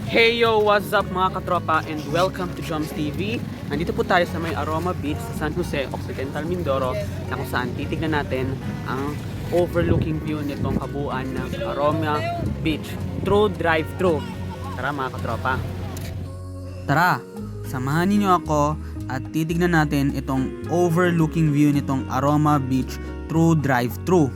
Hey yo, what's up mga katropa and welcome to Joms TV. Nandito po tayo sa may Aroma Beach sa San Jose, Occidental Mindoro, na kung saan titignan natin ang overlooking view nitong kabuuan ng Aroma Beach through drive-thru. Tara mga katropa. Tara, samahan niyo ako at titignan natin itong overlooking view nitong Aroma Beach through drive-thru.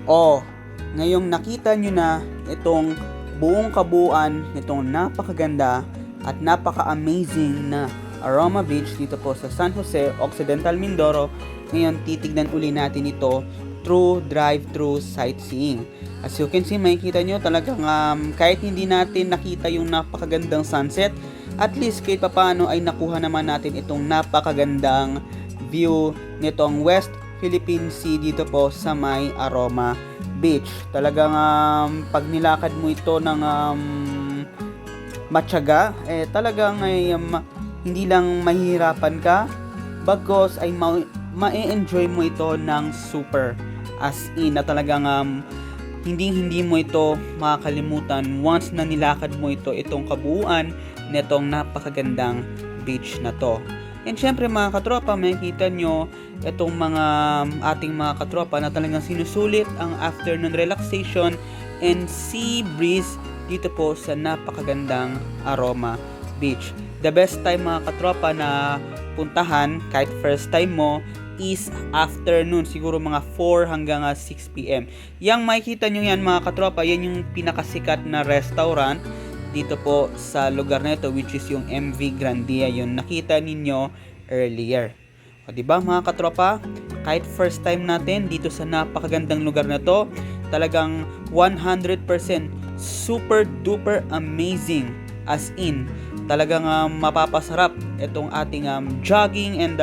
Oh, ngayong nakita nyo na itong buong kabuuan nitong napakaganda at napaka-amazing na Aroma Beach dito po sa San Jose, Occidental Mindoro, ngayon titignan uli natin ito through drive-thru sightseeing. As you can see, makikita nyo talagang kahit hindi natin nakita yung napakagandang sunset, at least kahit papaano ay nakuha naman natin itong napakagandang view nitong West Philippine Sea dito po sa may Aroma Beach. Talagang pag nilakad mo ito ng matyaga, talagang ay hindi lang mahihirapan ka, bagos ay ma-enjoy mo ito ng super, as in na talagang hindi mo ito makakalimutan once na nilakad mo itong kabuuan nitong napakagandang beach na to. And syempre mga katropa, makikita nyo itong mga ating mga katropa na talagang sinusulit ang afternoon relaxation and sea breeze dito po sa napakagandang Aroma Beach. The best time mga katropa na puntahan kahit first time mo is afternoon, siguro mga 4 hanggang 6 p.m. Yang makikita nyo yan mga katropa, yan yung pinakasikat na restaurant dito po sa lugar na ito, which is yung MV Grandia, yung nakita ninyo earlier. O diba mga katropa, kahit first time natin dito sa napakagandang lugar na to, talagang 100% super duper amazing, as in talagang mapapasarap itong ating jogging and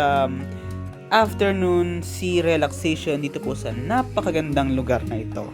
afternoon sea relaxation dito po sa napakagandang lugar na ito.